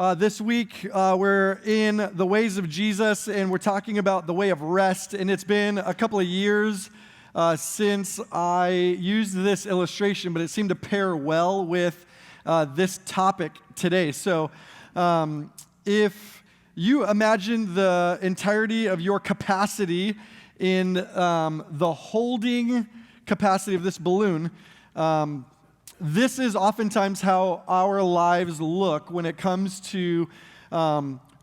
This week, we're in the ways of Jesus, and we're talking about the way of rest. And it's been a couple of years since I used this illustration, but it seemed to pair well with this topic today. So if you imagine the entirety of your capacity in the holding capacity of this balloon, this is oftentimes how our lives look when it comes to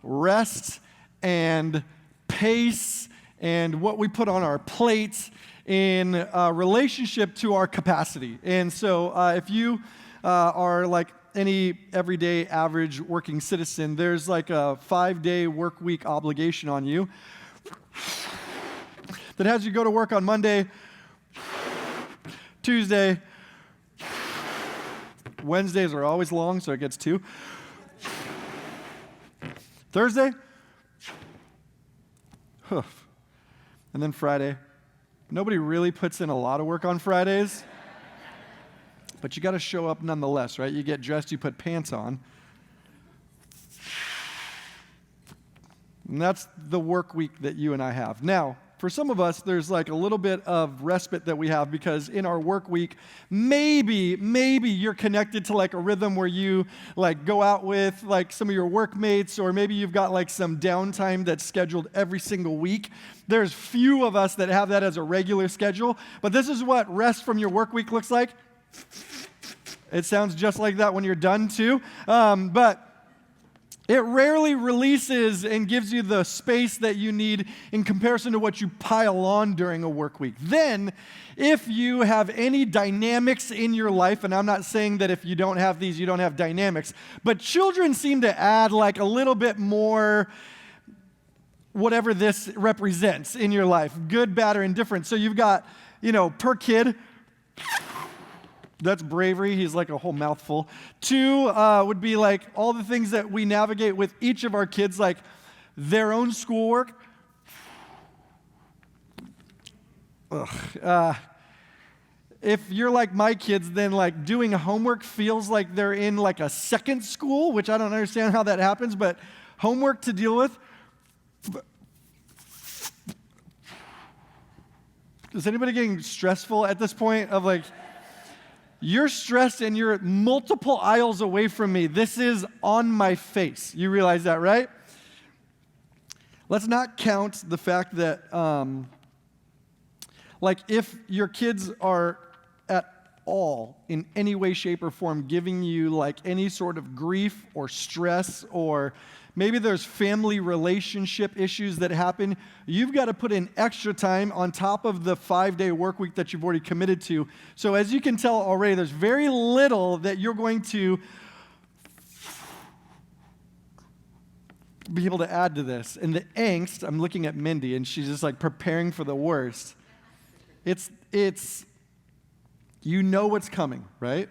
rest and pace and what we put on our plates in relationship to our capacity. And so if you are like any everyday average working citizen, there's like a 5-day work week obligation on you that has you go to work on Monday, Tuesday, Wednesdays are always long, so it gets 2. Thursday, and then Friday. Nobody really puts in a lot of work on Fridays, but you got to show up nonetheless, right? You get dressed, you put pants on. And that's the work week that you and I have. Now, for some of us, there's like a little bit of respite that we have because in our work week, maybe you're connected to like a rhythm where you like go out with like some of your workmates, or maybe you've got like some downtime that's scheduled every single week. There's few of us that have that as a regular schedule, but this is what rest from your work week looks like. It sounds just like that when you're done too, but it rarely releases and gives you the space that you need in comparison to what you pile on during a work week. Then, if you have any dynamics in your life, and I'm not saying that if you don't have these, you don't have dynamics, but children seem to add like a little bit more whatever this represents in your life, good, bad, or indifferent. So you've got, per kid, that's bravery. He's like a whole mouthful. 2 would be like all the things that we navigate with each of our kids, like their own schoolwork. If you're like my kids, then like doing homework feels like they're in like a second school, which I don't understand how that happens, but homework to deal with. Is anybody getting stressful at this point of like, you're stressed and you're multiple aisles away from me. This is on my face. You realize that, right? Let's not count the fact that, like, if your kids are at all, in any way, shape, or form, giving you, like, any sort of grief or stress, or maybe there's family relationship issues that happen, you've got to put in extra time on top of the 5-day work week that you've already committed to. So as you can tell already, there's very little that you're going to be able to add to this. And the angst, I'm looking at Mindy, and she's just like preparing for the worst. It's you know what's coming, right?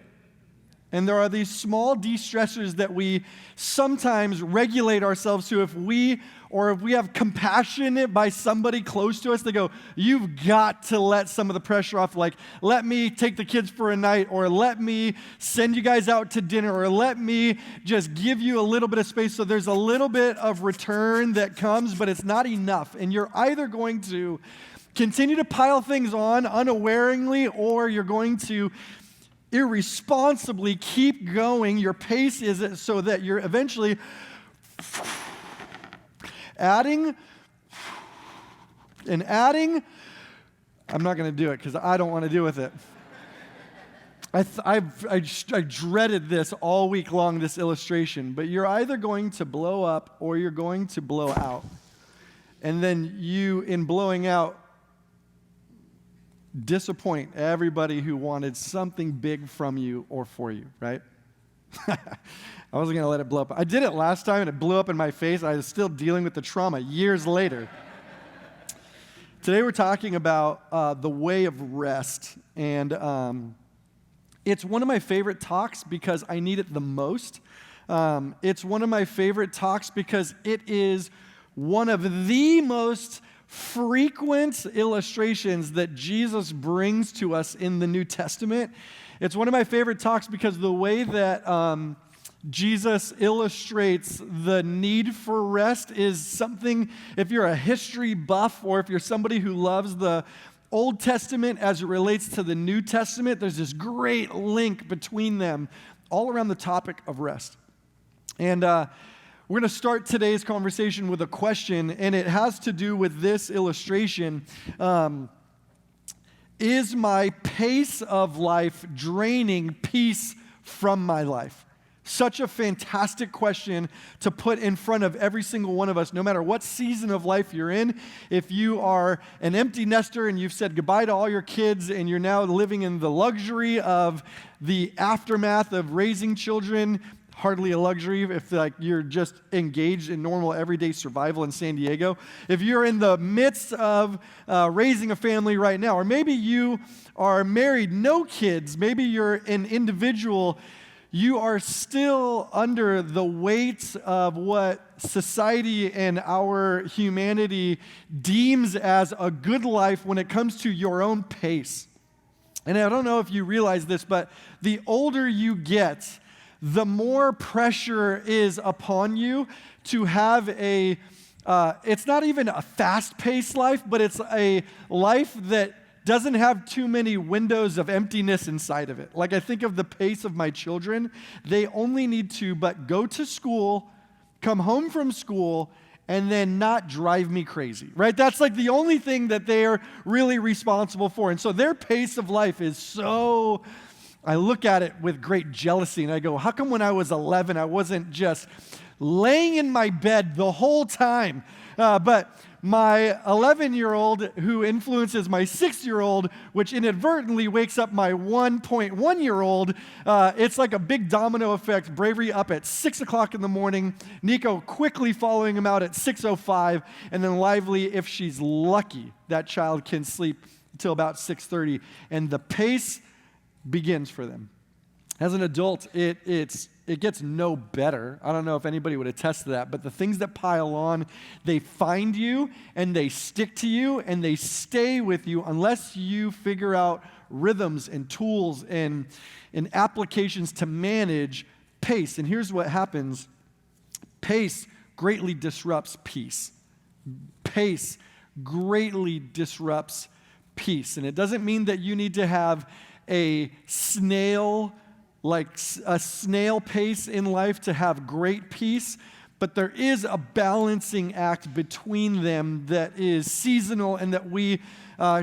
And there are these small de-stressors that we sometimes regulate ourselves to if we have compassion by somebody close to us. They go, you've got to let some of the pressure off. Like, let me take the kids for a night, or let me send you guys out to dinner, or let me just give you a little bit of space. So there's a little bit of return that comes, but it's not enough. And you're either going to continue to pile things on unawareingly, or you're going to irresponsibly keep going. Your pace is so that you're eventually adding and adding. I'm not going to do it because I don't want to deal with it. I dreaded this all week long, this illustration, but you're either going to blow up or you're going to blow out. And then you, in blowing out, disappoint everybody who wanted something big from you or for you, right? I wasn't going to let it blow up. I did it last time, and it blew up in my face. I was still dealing with the trauma years later. Today we're talking about the way of rest, and it's one of my favorite talks because I need it the most. It's one of my favorite talks because it is one of the most frequent illustrations that Jesus brings to us in the New Testament. It's one of my favorite talks because the way that Jesus illustrates the need for rest is something, if you're a history buff or if you're somebody who loves the Old Testament as it relates to the New Testament, there's this great link between them all around the topic of rest. And we're going to start today's conversation with a question, and it has to do with this illustration. Is my pace of life draining peace from my life? Such a fantastic question to put in front of every single one of us, no matter what season of life you're in. If you are an empty nester and you've said goodbye to all your kids and you're now living in the luxury of the aftermath of raising children, hardly a luxury if you're just engaged in normal everyday survival in San Diego. If you're in the midst of raising a family right now, or maybe you are married, no kids, maybe you're an individual, you are still under the weight of what society and our humanity deems as a good life when it comes to your own pace. And I don't know if you realize this, but the older you get, the more pressure is upon you to have it's not even a fast-paced life, but it's a life that doesn't have too many windows of emptiness inside of it. Like I think of the pace of my children, they only need to but go to school, come home from school, and then not drive me crazy, right? That's like the only thing that they are really responsible for. And so their pace of life is so, I look at it with great jealousy and I go, how come when I was 11, I wasn't just laying in my bed the whole time? But my 11-year-old who influences my 6-year-old, which inadvertently wakes up my 1.1-year-old, it's like a big domino effect. Bravery up at 6 o'clock in the morning, Nico quickly following him out at 6:05, and then Lively, if she's lucky, that child can sleep until about 6:30, and the pace begins for them. As an adult, it gets no better. I don't know if anybody would attest to that, but the things that pile on, they find you and they stick to you and they stay with you unless you figure out rhythms and tools and applications to manage pace. And here's what happens. Pace greatly disrupts peace. Pace greatly disrupts peace. And it doesn't mean that you need to have a snail pace in life to have great peace, but there is a balancing act between them that is seasonal and that we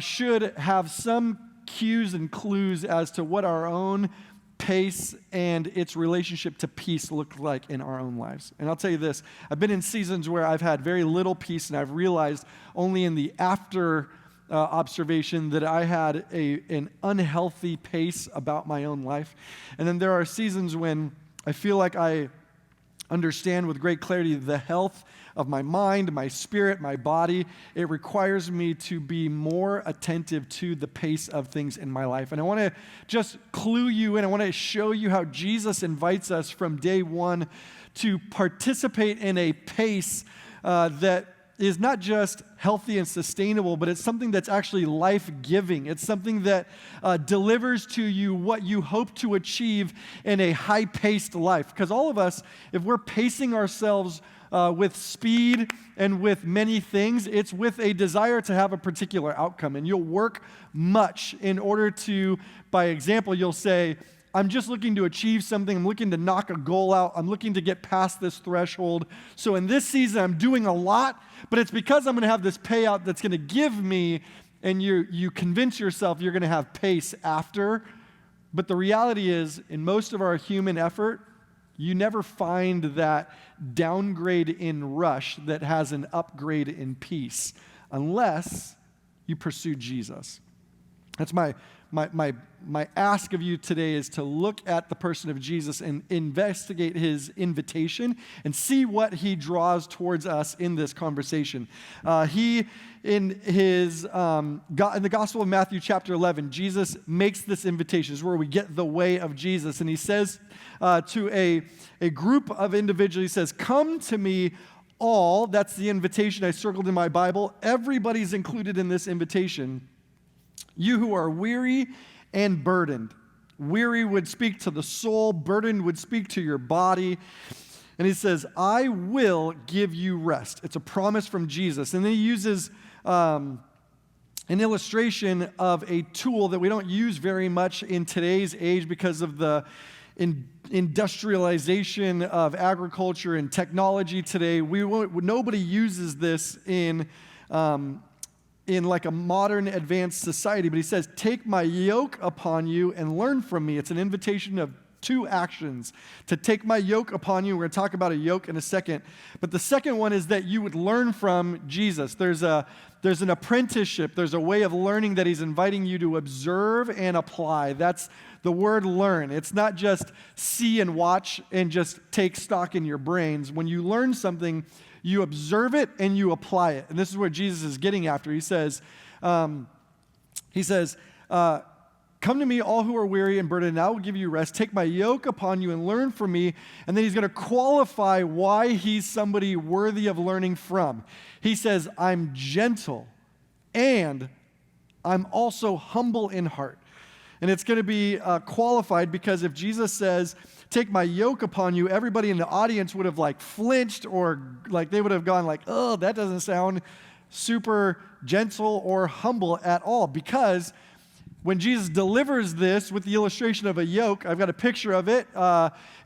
should have some cues and clues as to what our own pace and its relationship to peace look like in our own lives. And I'll tell you this, I've been in seasons where I've had very little peace and I've realized only in the after observation that I had an unhealthy pace about my own life. And then there are seasons when I feel like I understand with great clarity the health of my mind, my spirit, my body. It requires me to be more attentive to the pace of things in my life. And I want to just clue you in. I want to show you how Jesus invites us from day one to participate in a pace that is not just healthy and sustainable, but it's something that's actually life-giving. It's something that delivers to you what you hope to achieve in a high-paced life. Because all of us, if we're pacing ourselves with speed and with many things, it's with a desire to have a particular outcome. And you'll work much in order to, by example, you'll say, I'm just looking to achieve something. I'm looking to knock a goal out. I'm looking to get past this threshold. So in this season, I'm doing a lot, but it's because I'm going to have this payout that's going to give me, and you convince yourself you're going to have pace after. But the reality is, in most of our human effort, you never find that downgrade in rush that has an upgrade in peace, unless you pursue Jesus. That's my ask of you today is to look at the person of Jesus and investigate his invitation and see what he draws towards us in this conversation. In the Gospel of Matthew chapter 11, Jesus makes this invitation. This is where we get the way of Jesus. And he says to a group of individuals, he says, "Come to me all." That's the invitation I circled in my Bible. Everybody's included in this invitation. "You who are weary and burdened, Weary would speak to the soul, burdened would speak to your body. And he says, I will give you rest. It's a promise from Jesus. And then he uses an illustration of a tool that we don't use very much in today's age because of the industrialization of agriculture and technology today. Nobody uses this in like a modern advanced society. But he says, take my yoke upon you and learn from me. It's an invitation of two actions. To take my yoke upon you. We're going to talk about a yoke in a second. But the second one is that you would learn from Jesus. There's an apprenticeship. There's a way of learning that he's inviting you to observe and apply. That's the word learn. It's not just see and watch and just take stock in your brains. When you learn something, you observe it and you apply it. And this is what Jesus is getting after. He says, come to me, all who are weary and burdened, and I will give you rest. Take my yoke upon you and learn from me. And then he's going to qualify why he's somebody worthy of learning from. He says, I'm gentle and I'm also humble in heart. And it's going to be qualified because if Jesus says, take my yoke upon you, everybody in the audience would have like flinched or like they would have gone like, oh, that doesn't sound super gentle or humble at all. Because when Jesus delivers this with the illustration of a yoke, I've got a picture of it.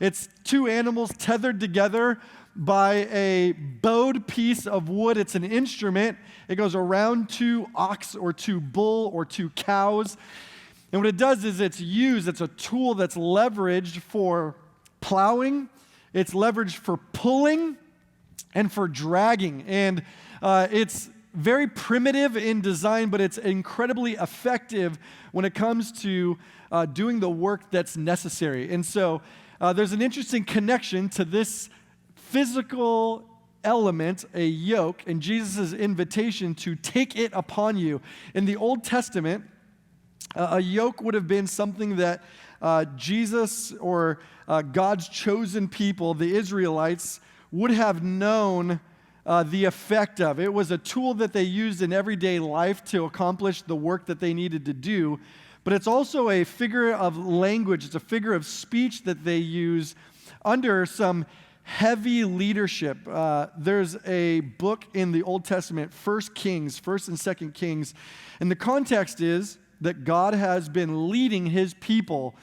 It's two animals tethered together by a bowed piece of wood. It's an instrument. It goes around two ox or two bull or two cows. And what it does is it's a tool that's leveraged for plowing, it's leveraged for pulling, and for dragging. And it's very primitive in design, but it's incredibly effective when it comes to doing the work that's necessary. And so there's an interesting connection to this physical element, a yoke, and Jesus' invitation to take it upon you. In the Old Testament, a yoke would have been something that Jesus or God's chosen people, the Israelites, would have known the effect of. It was a tool that they used in everyday life to accomplish the work that they needed to do, but it's also a figure of language. It's a figure of speech that they use under some heavy leadership. There's a book in the Old Testament, 1 Kings, 1 and 2 Kings, and the context is that God has been leading his people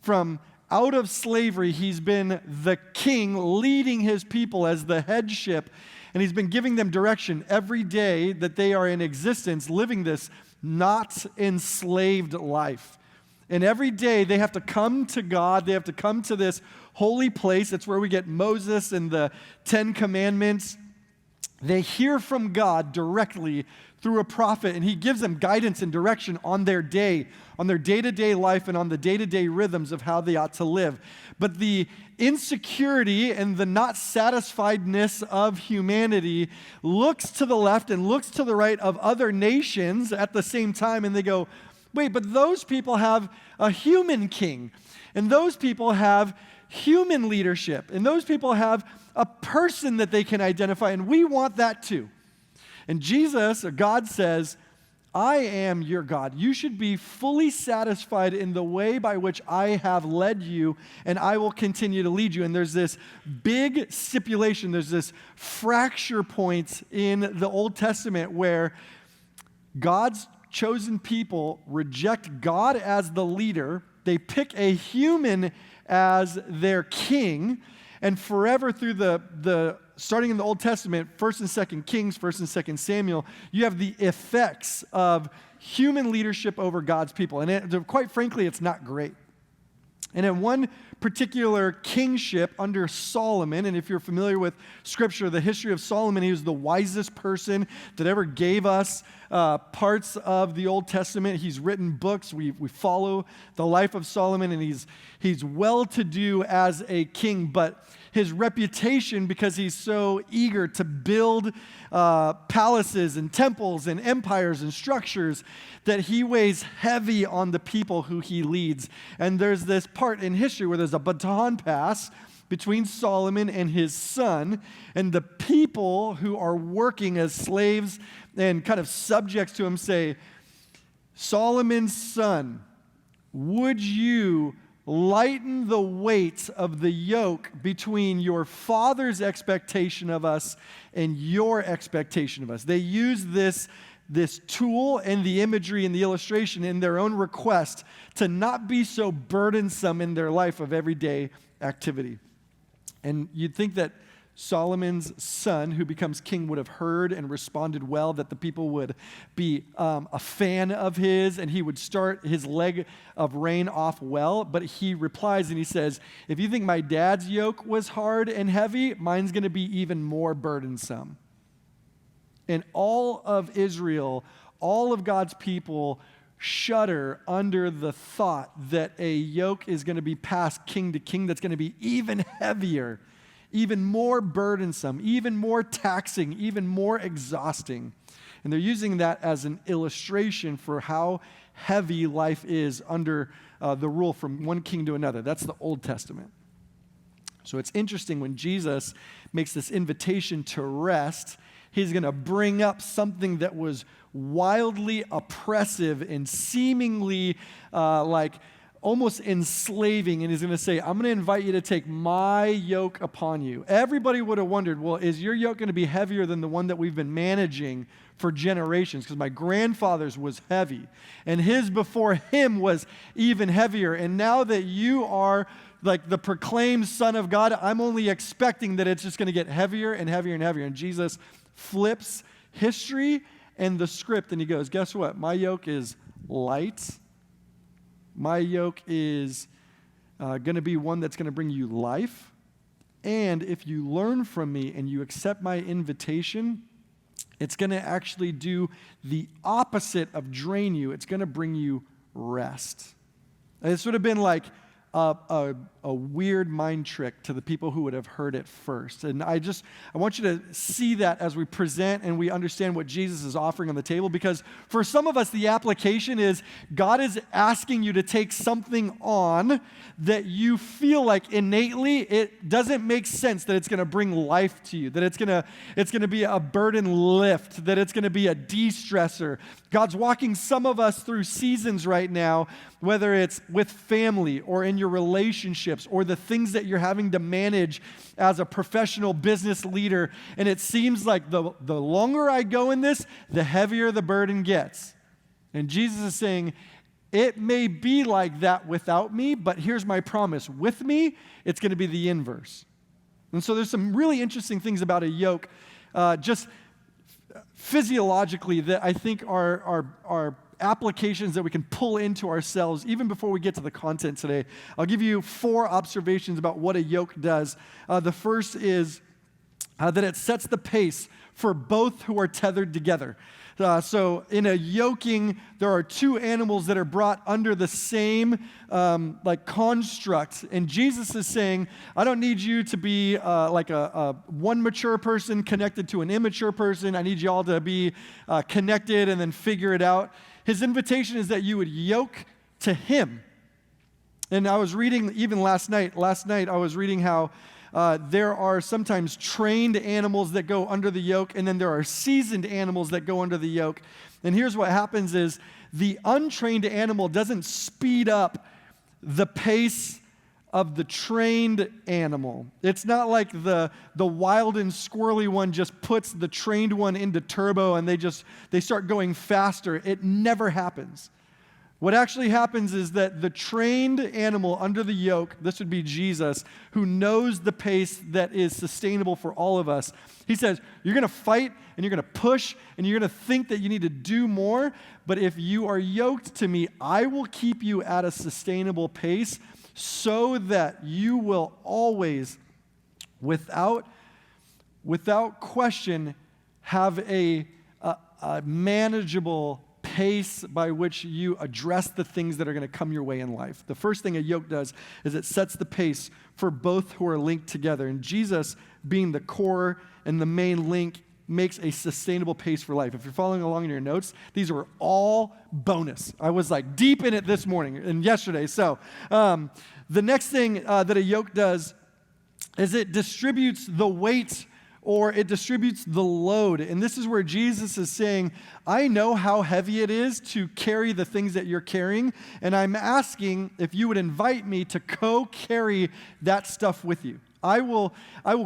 from out of slavery. He's been the king leading his people as the headship, and he's been giving them direction every day that they are in existence, living this not enslaved life. And every day they have to come to God. They have to come to this holy place. That's where we get Moses and the 10 Commandments. They hear from God directly through a prophet, and he gives them guidance and direction on their day, on their day-to-day life, and on the day-to-day rhythms of how they ought to live. But the insecurity and the not satisfiedness of humanity looks to the left and looks to the right of other nations at the same time, and they go, wait, but those people have a human king, and those people have human leadership, and those people have a person that they can identify, and we want that too. And Jesus, or God, says, I am your God. You should be fully satisfied in the way by which I have led you, and I will continue to lead you. And there's this big stipulation, there's this fracture point in the Old Testament where God's chosen people reject God as the leader. They pick a human as their king, and forever through the starting in the Old Testament, 1st and 2nd Kings, 1st and 2nd Samuel, you have the effects of human leadership over God's people. And quite frankly, it's not great. And in one particular kingship under Solomon, and if you're familiar with Scripture, the history of Solomon, he was the wisest person that ever gave us parts of the Old Testament. He's written books. We follow the life of Solomon, and he's well-to-do as a king, but his reputation, because he's so eager to build palaces and temples and empires and structures, that he weighs heavy on the people who he leads. And there's this part in history where there's a baton pass between Solomon and his son, and the people who are working as slaves and kind of subjects to him say, Solomon's son would you lighten the weight of the yoke between your father's expectation of us and your expectation of us? They use this tool and the imagery and the illustration in their own request to not be so burdensome in their life of everyday activity. And you'd think that Solomon's son, who becomes king, would have heard and responded well, that the people would be a fan of his, and he would start his leg of reign off well. But he replies and he says, if you think my dad's yoke was hard and heavy, mine's going to be even more burdensome. And all of Israel, all of God's people shudder under the thought that a yoke is going to be passed king to king that's going to be even heavier, even more burdensome, even more taxing, even more exhausting. And they're using that as an illustration for how heavy life is under the rule from one king to another. That's the Old Testament. So it's interesting when Jesus makes this invitation to rest, he's going to bring up something that was wildly oppressive and seemingly like almost enslaving, and he's going to say, I'm going to invite you to take my yoke upon you. Everybody would have wondered, well, is your yoke going to be heavier than the one that we've been managing for generations? Because my grandfather's was heavy, and his before him was even heavier. And now that you are like the proclaimed Son of God, I'm only expecting that it's just going to get heavier and heavier and heavier. And Jesus flips history and the script, and he goes, guess what? My yoke is light. My yoke is going to be one that's going to bring you life. And if you learn from me and you accept my invitation, it's going to actually do the opposite of drain you. It's going to bring you rest. And this would have been like a weird mind trick to the people who would have heard it first. And I want you to see that as we present and we understand what Jesus is offering on the table, because for some of us, the application is God is asking you to take something on that you feel like innately it doesn't make sense that it's going to bring life to you, that it's going to be a burden lift, that it's going to be a de-stressor. God's walking some of us through seasons right now, whether it's with family or in your relationships or the things that you're having to manage as a professional business leader. And it seems like the longer I go in this, the heavier the burden gets. And Jesus is saying, it may be like that without me, but here's my promise. With me, it's going to be the inverse. And so there's some really interesting things about a yoke, just physiologically, that I think are applications that we can pull into ourselves even before we get to the content today. I'll give you 4 observations about what a yoke does. The first is that it sets the pace for both who are tethered together. So in a yoking, there are 2 animals that are brought under the same construct. And Jesus is saying, I don't need you to be like a one mature person connected to an immature person. I need you all to be connected and then figure it out. His invitation is that you would yoke to him. And I was reading, even last night I was reading how there are sometimes trained animals that go under the yoke, and then there are seasoned animals that go under the yoke. And here's what happens is the untrained animal doesn't speed up the pace of the trained animal. It's not like the wild and squirrely one just puts the trained one into turbo and they start going faster. It never happens. What actually happens is that the trained animal under the yoke, this would be Jesus, who knows the pace that is sustainable for all of us. He says, you're going to fight and you're going to push and you're going to think that you need to do more, but if you are yoked to me, I will keep you at a sustainable pace so that you will always, without question, have a manageable pace by which you address the things that are going to come your way in life. The first thing a yoke does is it sets the pace for both who are linked together. And Jesus, being the core and the main link, makes a sustainable pace for life. If you're following along in your notes, these were all bonus. I was like deep in it this morning and yesterday. So the next thing that a yoke does is it distributes the weight or it distributes the load. And this is where Jesus is saying, I know how heavy it is to carry the things that you're carrying, and I'm asking if you would invite me to co-carry that stuff with you. I will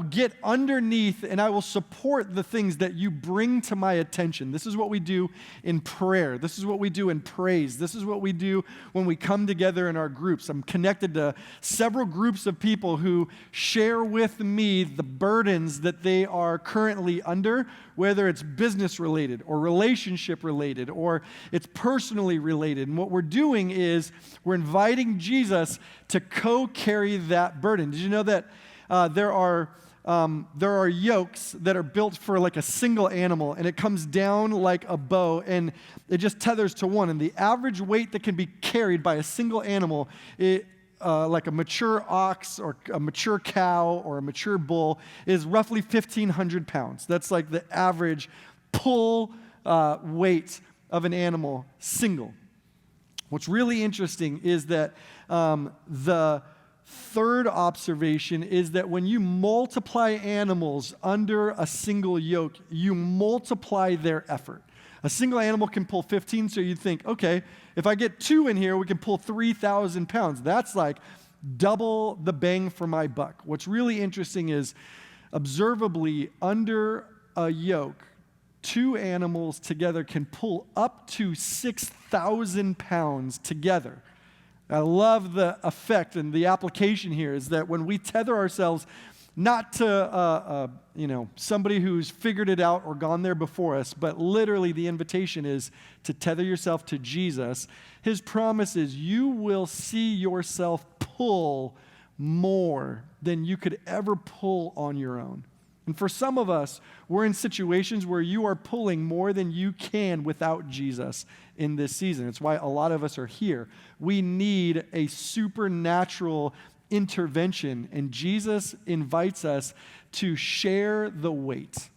get underneath and I will support the things that you bring to my attention. This is what we do in prayer. This is what we do in praise. This is what we do when we come together in our groups. I'm connected to several groups of people who share with me the burdens that they are currently under, whether it's business related or relationship related or it's personally related. And what we're doing is we're inviting Jesus to co-carry that burden. Did you know that there are yokes that are built for like a single animal, and it comes down like a bow, and it just tethers to one. And the average weight that can be carried by a single animal, like a mature ox or a mature cow or a mature bull, is roughly 1,500 pounds. That's like the average pull weight of an animal single. What's really interesting is that the third observation is that when you multiply animals under a single yoke, you multiply their effort. A single animal can pull 15, so you'd think, okay, if I get 2 in here, we can pull 3,000 pounds. That's like double the bang for my buck. What's really interesting is, observably, under a yoke, 2 animals together can pull up to 6,000 pounds together. I love the effect and the application here is that when we tether ourselves not to somebody who's figured it out or gone there before us, but literally the invitation is to tether yourself to Jesus. His promise is you will see yourself pull more than you could ever pull on your own. And for some of us, we're in situations where you are pulling more than you can without Jesus in this season. It's why a lot of us are here. We need a supernatural intervention, and Jesus invites us to share the weight.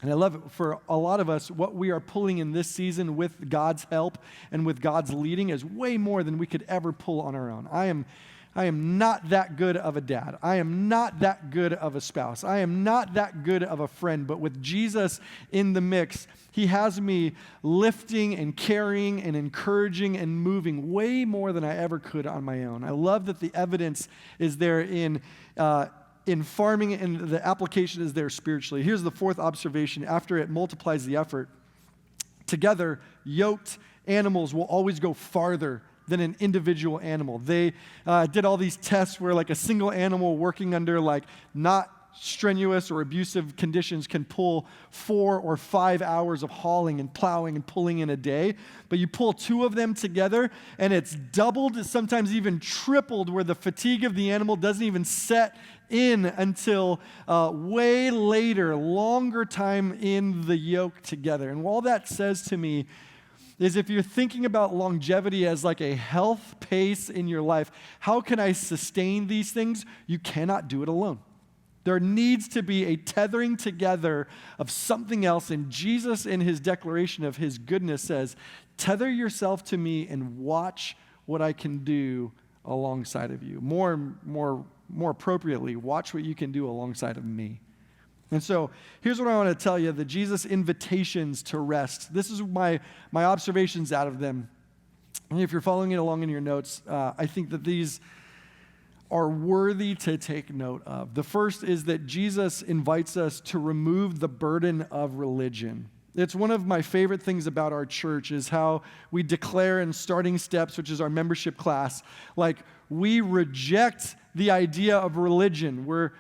And I love it. For a lot of us, what we are pulling in this season with God's help and with God's leading is way more than we could ever pull on our own. I am not that good of a dad. I am not that good of a spouse. I am not that good of a friend. But with Jesus in the mix, he has me lifting and carrying and encouraging and moving way more than I ever could on my own. I love that the evidence is there in farming, and the application is there spiritually. Here's the fourth observation. After it multiplies the effort, together, yoked animals will always go farther than an individual animal. They did all these tests where like a single animal working under like not strenuous or abusive conditions can pull 4 or 5 hours of hauling and plowing and pulling in a day. But you pull 2 of them together and it's doubled, sometimes even tripled, where the fatigue of the animal doesn't even set in until way later, longer time in the yoke together. And all that says to me is if you're thinking about longevity as like a health pace in your life, how can I sustain these things? You cannot do it alone. There needs to be a tethering together of something else, and Jesus in his declaration of his goodness says, tether yourself to me and watch what I can do alongside of you. More appropriately, watch what you can do alongside of me. And so here's what I want to tell you, the Jesus invitations to rest. This is my observations out of them. And if you're following it along in your notes, I think that these are worthy to take note of. The first is that Jesus invites us to remove the burden of religion. It's one of my favorite things about our church is how we declare in Starting Steps, which is our membership class, like we reject the idea of religion. We're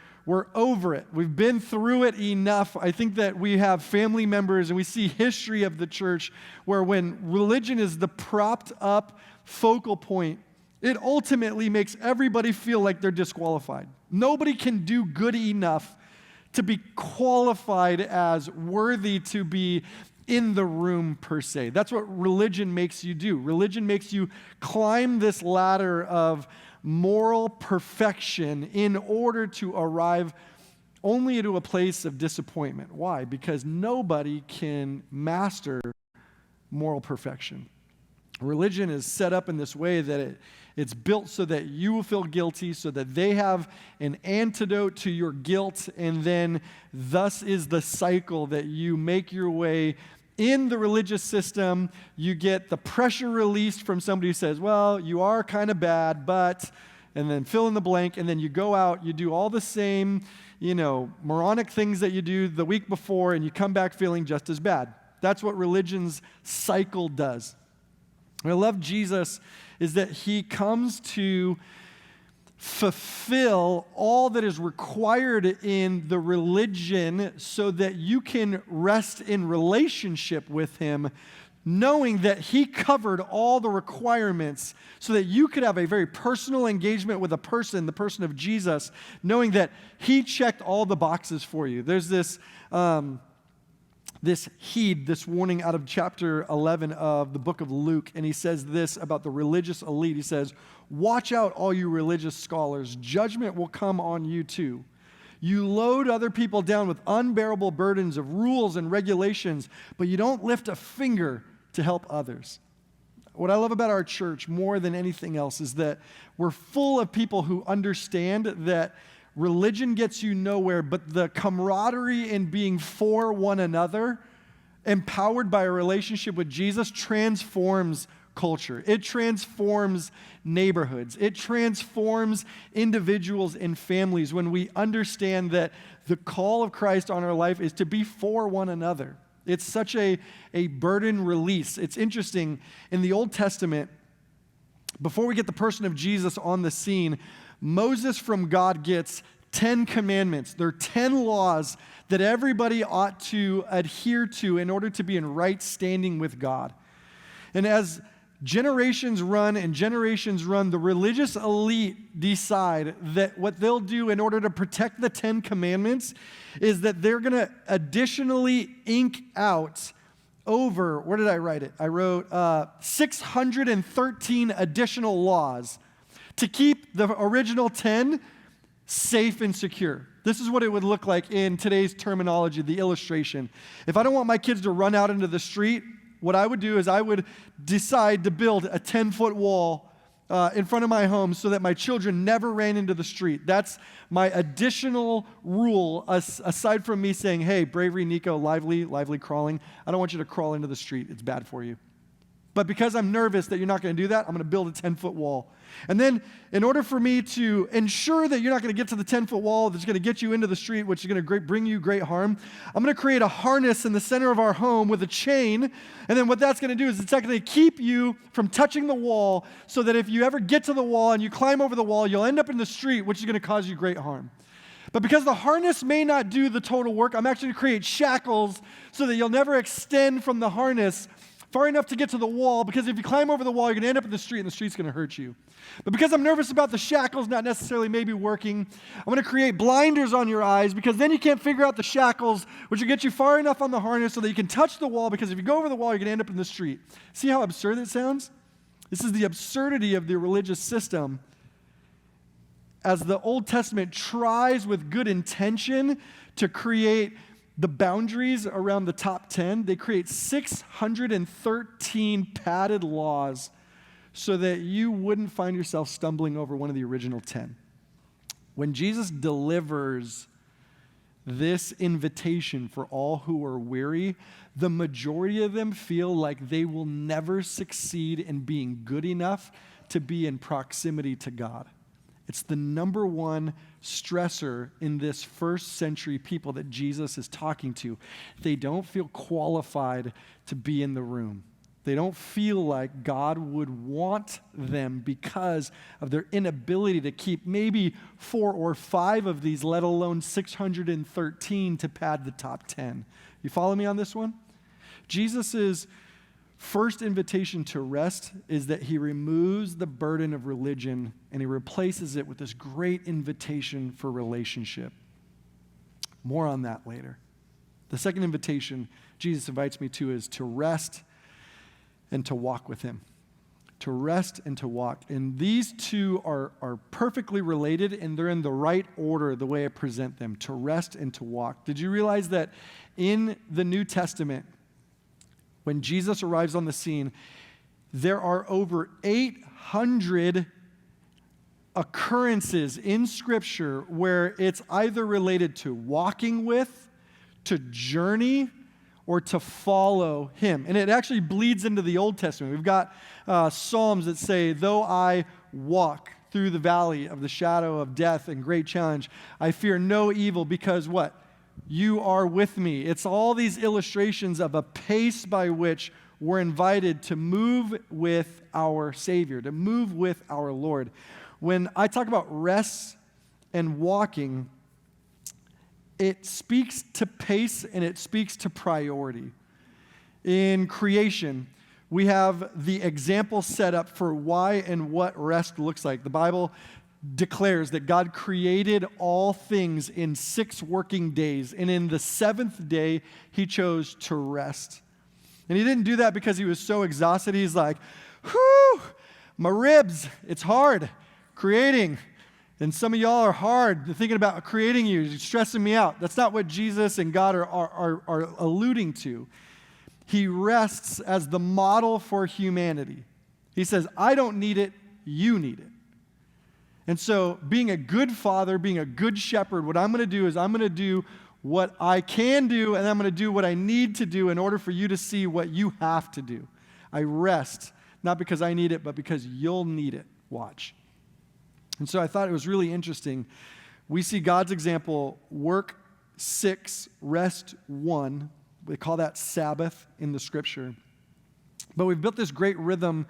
over it. We've been through it enough. I think that we have family members and we see history of the church where when religion is the propped up focal point, it ultimately makes everybody feel like they're disqualified. Nobody can do good enough to be qualified as worthy to be in the room per se. That's what religion makes you do. Religion makes you climb this ladder of moral perfection in order to arrive only to a place of disappointment. Why? Because nobody can master moral perfection. Religion is set up in this way that it's built so that you will feel guilty, so that they have an antidote to your guilt, and then thus is the cycle that you make your way in the religious system. You get the pressure released from somebody who says, well, you are kind of bad, but, and then fill in the blank, and then you go out, you do all the same, moronic things that you do the week before, and you come back feeling just as bad. That's what religion's cycle does. What I love Jesus is that he comes to fulfill all that is required in the religion so that you can rest in relationship with him, knowing that he covered all the requirements so that you could have a very personal engagement with a person, the person of Jesus, knowing that he checked all the boxes for you. There's this warning out of chapter 11 of the book of Luke, and he says this about the religious elite. He says, watch out, all you religious scholars. Judgment will come on you too. You load other people down with unbearable burdens of rules and regulations, but you don't lift a finger to help others. What I love about our church more than anything else is that we're full of people who understand that religion gets you nowhere, but the camaraderie in being for one another, empowered by a relationship with Jesus, transforms culture. It transforms neighborhoods. It transforms individuals and families when we understand that the call of Christ on our life is to be for one another. It's such a burden release. It's interesting, in the Old Testament, before we get the person of Jesus on the scene, Moses from God gets 10 commandments. They're 10 laws that everybody ought to adhere to in order to be in right standing with God. And as generations run, the religious elite decide that what they'll do in order to protect the 10 commandments is that they're going to additionally ink out over, where did I write it? I wrote 613 additional laws to keep the original 10 safe and secure. This is what it would look like in today's terminology, the illustration. If I don't want my kids to run out into the street, what I would do is I would decide to build a 10-foot wall in front of my home so that my children never ran into the street. That's my additional rule, aside from me saying, hey, bravery, Nico, lively crawling. I don't want you to crawl into the street. It's bad for you. But because I'm nervous that you're not going to do that, I'm going to build a 10-foot wall. And then in order for me to ensure that you're not going to get to the 10-foot wall that's going to get you into the street, which is going to bring you great harm, I'm going to create a harness in the center of our home with a chain. And then what that's going to do is it's going to keep you from touching the wall so that if you ever get to the wall and you climb over the wall, you'll end up in the street, which is going to cause you great harm. But because the harness may not do the total work, I'm actually going to create shackles so that you'll never extend from the harness far enough to get to the wall, because if you climb over the wall, you're going to end up in the street, and the street's going to hurt you. But because I'm nervous about the shackles not necessarily maybe working, I'm going to create blinders on your eyes, because then you can't figure out the shackles, which will get you far enough on the harness so that you can touch the wall, because if you go over the wall, you're going to end up in the street. See how absurd it sounds? This is the absurdity of the religious system. As the Old Testament tries with good intention to create the boundaries around the top 10, they create 613 padded laws so that you wouldn't find yourself stumbling over one of the original 10. When Jesus delivers this invitation for all who are weary, the majority of them feel like they will never succeed in being good enough to be in proximity to God. It's the number one stressor in this first century people that Jesus is talking to. They don't feel qualified to be in the room. They don't feel like God would want them because of their inability to keep maybe 4 or 5 of these, let alone 613 to pad the top 10. You follow me on this one? Jesus' first invitation to rest is that he removes the burden of religion and he replaces it with this great invitation for relationship. More on that later. The second invitation Jesus invites me to is to rest and to walk with him. To rest and to walk. And these two are perfectly related, and they're in the right order, the way I present them. To rest and to walk. Did you realize that in the New Testament, when Jesus arrives on the scene, there are over 800 occurrences in Scripture where it's either related to walking with, to journey, or to follow him. And it actually bleeds into the Old Testament. We've got Psalms that say, though I walk through the valley of the shadow of death and great challenge, I fear no evil because what? You are with me. It's all these illustrations of a pace by which we're invited to move with our Savior, to move with our Lord. When I talk about rest and walking, it speaks to pace and it speaks to priority. In creation, we have the example set up for why and what rest looks like. The Bible declares that God created all things in 6 working days, and in the 7th day, he chose to rest. And he didn't do that because he was so exhausted. He's like, whew, my ribs, it's hard creating. And some of y'all are hard thinking about creating you. You're stressing me out. That's not what Jesus and God are alluding to. He rests as the model for humanity. He says, I don't need it, you need it. And so being a good father, being a good shepherd, what I'm going to do is I'm going to do what I can do, and I'm going to do what I need to do in order for you to see what you have to do. I rest, not because I need it, but because you'll need it. Watch. And so I thought it was really interesting. We see God's example, work 6, rest 1. We call that Sabbath in the Scripture. But we've built this great rhythm,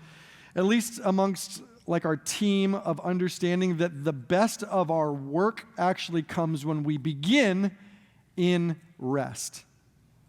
at least amongst like our team, of understanding that the best of our work actually comes when we begin in rest.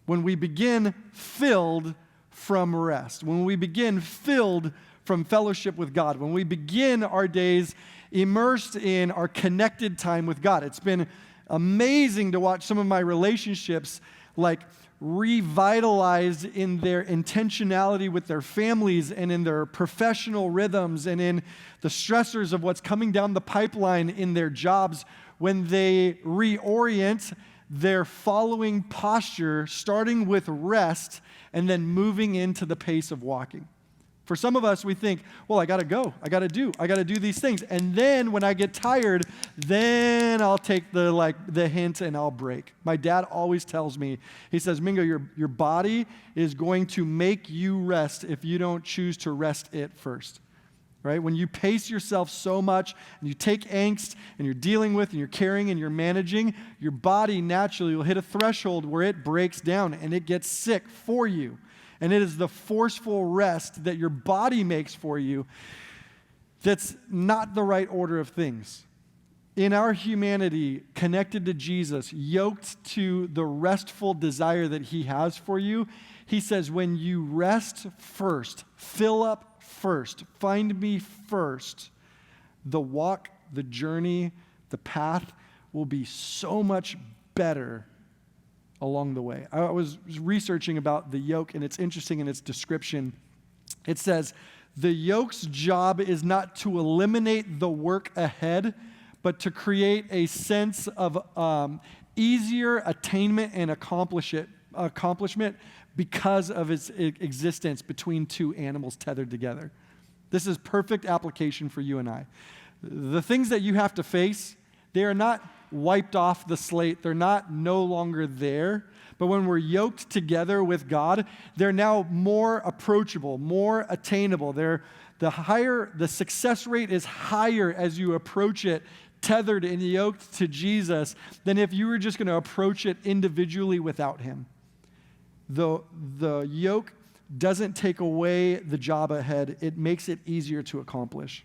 When we begin filled from rest. When we begin filled from fellowship with God. When we begin our days immersed in our connected time with God. It's been amazing to watch some of my relationships like revitalized in their intentionality with their families and in their professional rhythms and in the stressors of what's coming down the pipeline in their jobs when they reorient their following posture, starting with rest and then moving into the pace of walking. For some of us, we think, well, I got to go. I got to do these things. And then when I get tired, then I'll take the hint and I'll break. My dad always tells me, he says, Mingo, your body is going to make you rest if you don't choose to rest it first. Right? When you pace yourself so much and you take angst and you're dealing with and you're carrying and you're managing, your body naturally will hit a threshold where it breaks down and it gets sick for you. And it is the forceful rest that your body makes for you that's not the right order of things. In our humanity, connected to Jesus, yoked to the restful desire that he has for you, he says, when you rest first, fill up first, find me first, the walk, the journey, the path will be so much better along the way. I was researching about the yoke, and it's interesting in its description. It says, the yoke's job is not to eliminate the work ahead, but to create a sense of easier attainment and accomplishment because of its existence between two animals tethered together. This is perfect application for you and I. The things that you have to face, they are not wiped off the slate. They're not no longer there. But when we're yoked together with God, they're now more approachable, more attainable. The success rate is higher as you approach it tethered and yoked to Jesus than if you were just going to approach it individually without him. The yoke doesn't take away the job ahead. It makes it easier to accomplish.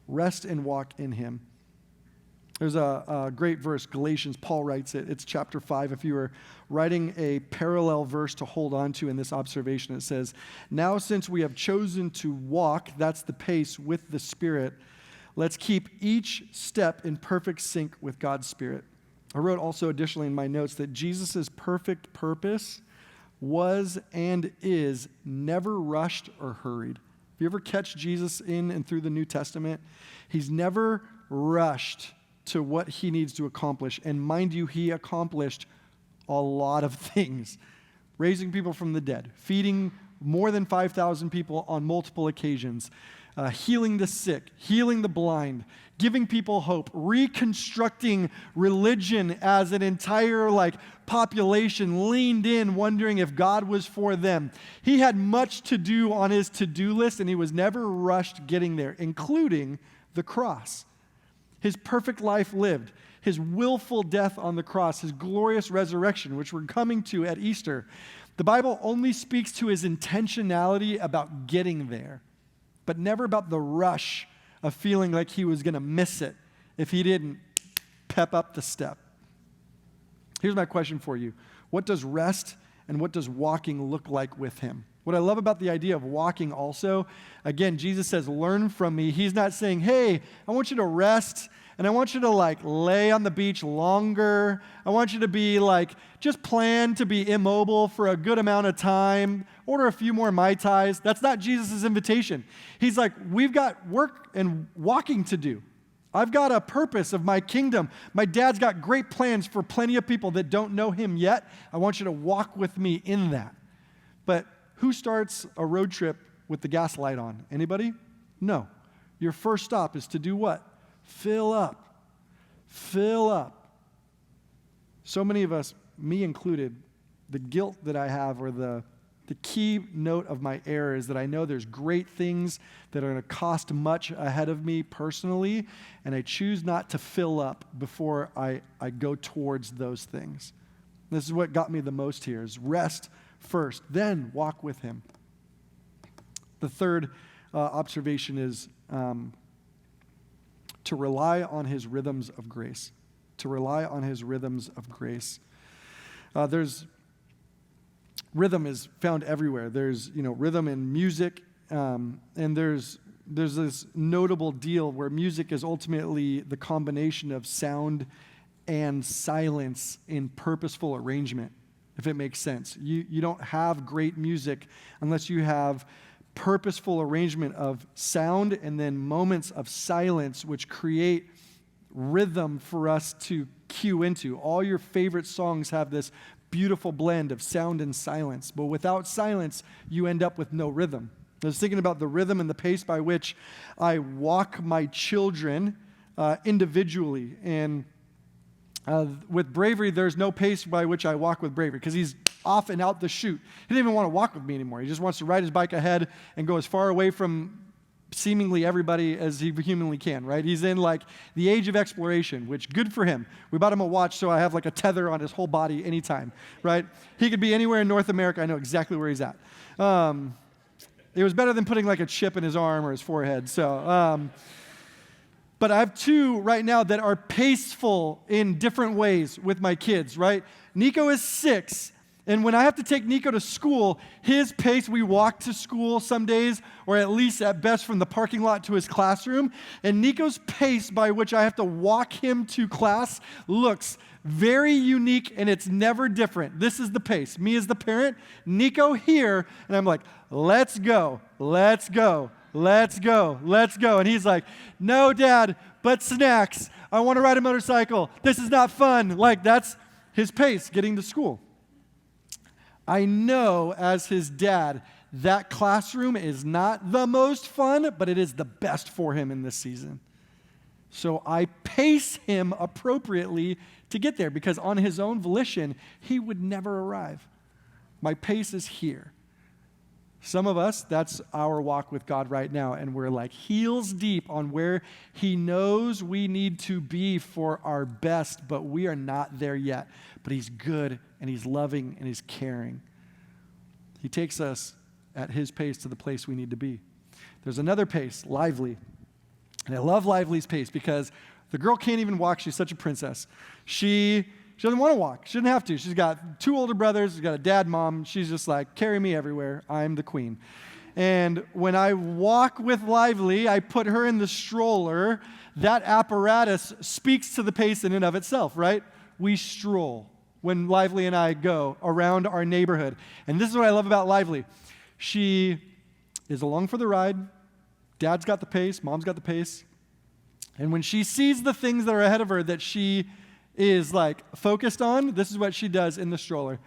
Rest and walk in him. There's a great verse, Galatians, Paul writes it. It's chapter 5. If you were writing a parallel verse to hold on to in this observation, it says, now since we have chosen to walk, that's the pace, with the Spirit, let's keep each step in perfect sync with God's Spirit. I wrote also additionally in my notes that Jesus' perfect purpose was and is never rushed or hurried. If you ever catch Jesus in and through the New Testament, he's never rushed to what he needs to accomplish. And mind you, he accomplished a lot of things. Raising people from the dead, feeding more than 5,000 people on multiple occasions, healing the sick, healing the blind, giving people hope, reconstructing religion as an entire population leaned in, wondering if God was for them. He had much to do on his to-do list, and he was never rushed getting there, including the cross. His perfect life lived, his willful death on the cross, his glorious resurrection, which we're coming to at Easter. The Bible only speaks to his intentionality about getting there, but never about the rush of feeling like he was going to miss it if he didn't pep up the step. Here's my question for you. What does rest and what does walking look like with him? What I love about the idea of walking also, again, Jesus says, learn from me. He's not saying, hey, I want you to rest and I want you to lay on the beach longer. I want you to be just plan to be immobile for a good amount of time. Order a few more Mai Tais. That's not Jesus' invitation. He's like, we've got work and walking to do. I've got a purpose of my kingdom. My dad's got great plans for plenty of people that don't know him yet. I want you to walk with me in that. But who starts a road trip with the gas light on? Anybody? No. Your first stop is to do what? Fill up. Fill up. So many of us, me included, the guilt that I have, or the key note of my error, is that I know there's great things that are going to cost much ahead of me personally, and I choose not to fill up before I go towards those things. This is what got me the most here, is rest first, then walk with him. The third observation is to rely on his rhythms of grace. To rely on his rhythms of grace. Rhythm is found everywhere. There's rhythm in music, and there's this notable deal where music is ultimately the combination of sound and silence in purposeful arrangement, if it makes sense. You don't have great music unless you have purposeful arrangement of sound and then moments of silence, which create rhythm for us to cue into. All your favorite songs have this beautiful blend of sound and silence, but without silence, you end up with no rhythm. I was thinking about the rhythm and the pace by which I walk my children individually, and with Bravery, there's no pace by which I walk with Bravery because he's off and out the chute. He doesn't even want to walk with me anymore. He just wants to ride his bike ahead and go as far away from seemingly everybody as he humanly can, right? He's in the age of exploration, which good for him. We bought him a watch, so I have a tether on his whole body anytime, right? He could be anywhere in North America. I know exactly where he's at. It was better than putting a chip in his arm or his forehead. So, but I have two right now that are paceful in different ways with my kids, right? Nico is 6. And when I have to take Nico to school, his pace, we walk to school some days, or at least at best from the parking lot to his classroom. And Nico's pace by which I have to walk him to class looks very unique, and it's never different. This is the pace. Me as the parent, Nico here, and I'm like, let's go, let's go, let's go, let's go. And he's like, no, Dad, but snacks. I want to ride a motorcycle. This is not fun. That's his pace getting to school. I know as his dad, that classroom is not the most fun, but it is the best for him in this season. So I pace him appropriately to get there because on his own volition, he would never arrive. My pace is here. Some of us, that's our walk with God right now, and we're heels deep on where he knows we need to be for our best, but we are not there yet. But he's good, and he's loving, and he's caring. He takes us at his pace to the place we need to be. There's another pace, Lively. And I love Lively's pace because the girl can't even walk. She's such a princess. She doesn't want to walk. She doesn't have to. She's got 2 older brothers. She's got a dad, mom. She's just carry me everywhere. I'm the queen. And when I walk with Lively, I put her in the stroller. That apparatus speaks to the pace in and of itself, right? We stroll when Lively and I go around our neighborhood. And this is what I love about Lively. She is along for the ride. Dad's got the pace. Mom's got the pace. And when she sees the things that are ahead of her that she is focused on, this is what she does in the stroller.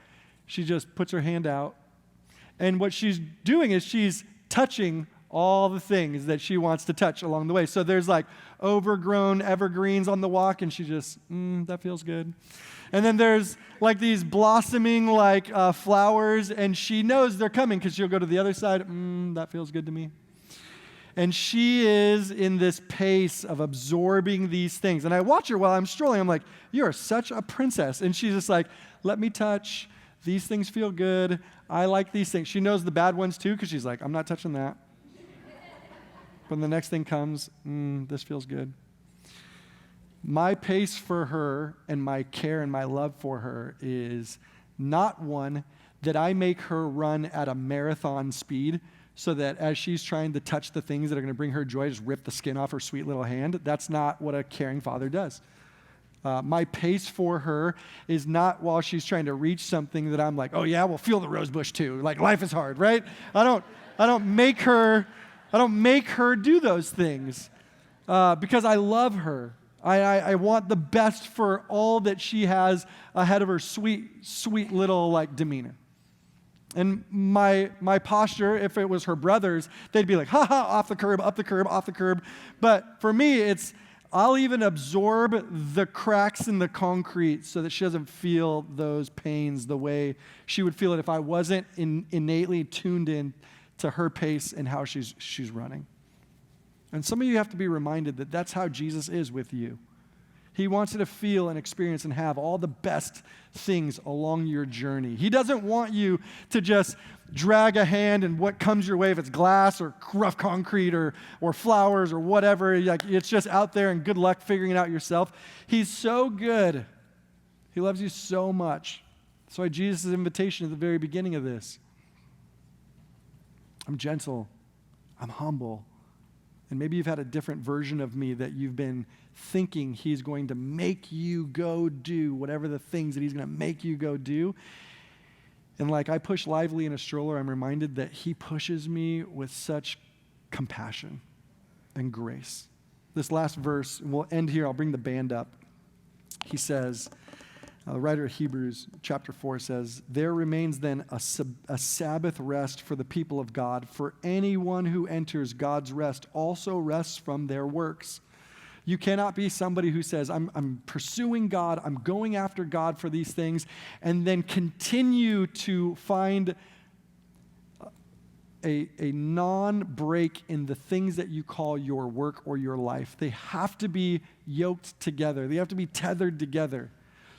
She just puts her hand out And what she's doing is she's touching all the things that she wants to touch along the way. So there's like overgrown evergreens on the walk, and she just, that feels good. And then there's like these blossoming like flowers, and she knows they're coming because she'll go to the other side. That feels good to me. And she is in this pace of absorbing these things. And I watch her while I'm strolling. I'm like, you are such a princess. And she's just like, let me touch. These things feel good. I like these things. She knows the bad ones too because she's like, I'm not touching that. When the next thing comes, this feels good. My pace for her and my care and my love for her is not one that I make her run at a marathon speed so that as she's trying to touch the things that are going to bring her joy, just rip the skin off her sweet little hand. That's not what a caring father does. My pace for her is not while she's trying to reach something that I'm like, oh yeah, well, feel the rose bush too. Like life is hard, right? I don't make her do those things because I love her. I want the best for all that she has ahead of her, sweet little like demeanor. And my posture, if it was her brothers, they'd be like, ha ha, off the curb, up the curb, off the curb. But for me, I'll even absorb the cracks in the concrete so that she doesn't feel those pains the way she would feel it if I wasn't innately tuned in to her pace and how she's running. And some of you have to be reminded that that's how Jesus is with you. He wants you to feel and experience and have all the best things along your journey. He doesn't want you to just drag a hand and what comes your way, if it's glass or rough concrete or flowers or whatever, like it's just out there and good luck figuring it out yourself. He's so good. He loves you so much. That's why Jesus' invitation at the very beginning of this. I'm gentle. I'm humble. And maybe you've had a different version of me that you've been thinking he's going to make you go do whatever the things that he's going to make you go do. And like I push Lively in a stroller, I'm reminded that he pushes me with such compassion and grace. This last verse, and we'll end here. I'll bring the band up. He says, the writer of Hebrews chapter 4 says, there remains then a Sabbath rest for the people of God. For anyone who enters God's rest also rests from their works. You cannot be somebody who says, I'm pursuing God, I'm going after God for these things, and then continue to find a non-break in the things that you call your work or your life. They have to be yoked together. They have to be tethered together.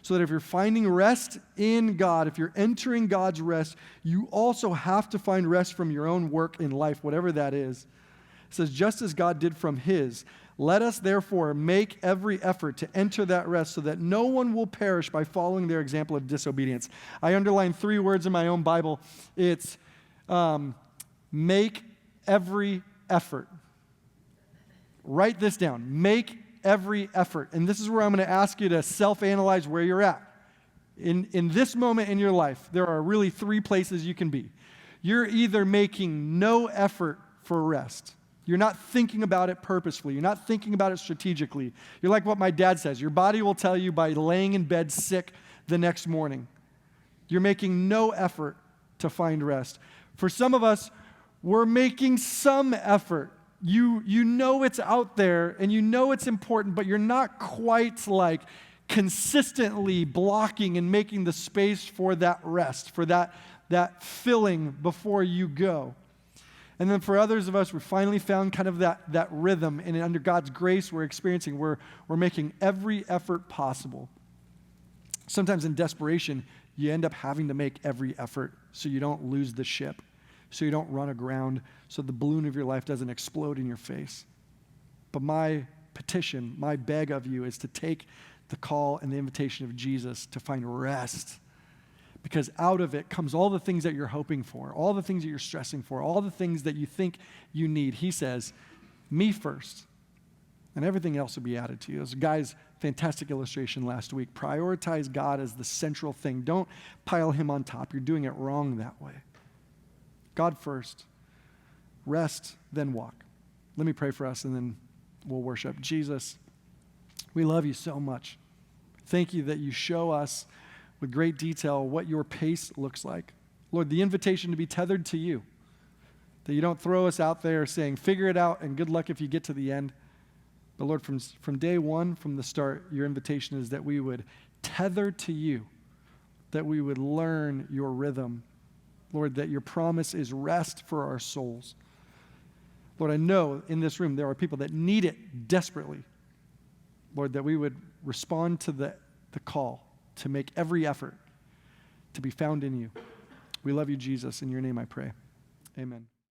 So that if you're finding rest in God, if you're entering God's rest, you also have to find rest from your own work in life, whatever that is. It says, just as God did from his, let us therefore make every effort to enter that rest so that no one will perish by following their example of disobedience. I underlined 3 words in my own Bible. It's make every effort. Write this down. Make every effort. And this is where I'm going to ask you to self-analyze where you're at. In this moment in your life, there are really 3 places you can be. You're either making no effort for rest. You're not thinking about it purposefully. You're not thinking about it strategically. You're like what my dad says. Your body will tell you by laying in bed sick the next morning. You're making no effort to find rest. For some of us, we're making some effort. You know it's out there and you know it's important, but you're not quite like consistently blocking and making the space for that rest, for that filling before you go. And then for others of us, we finally found kind of that rhythm, and under God's grace, we're making every effort possible. Sometimes in desperation, you end up having to make every effort so you don't lose the ship, so you don't run aground, so the balloon of your life doesn't explode in your face. But my petition, my beg of you is to take the call and the invitation of Jesus to find rest. Because out of it comes all the things that you're hoping for, all the things that you're stressing for, all the things that you think you need. He says, me first, and everything else will be added to you. There's a guy's fantastic illustration last week. Prioritize God as the central thing. Don't pile him on top. You're doing it wrong that way. God first, rest, then walk. Let me pray for us, and then we'll worship. Jesus, we love you so much. Thank you that you show us with great detail what your pace looks like. Lord, the invitation to be tethered to you, that you don't throw us out there saying, figure it out and good luck if you get to the end. But Lord, from day one, from the start, your invitation is that we would tether to you, that we would learn your rhythm. Lord, that your promise is rest for our souls. Lord, I know in this room there are people that need it desperately. Lord, that we would respond to the call to make every effort to be found in you. We love you, Jesus. In your name I pray. Amen.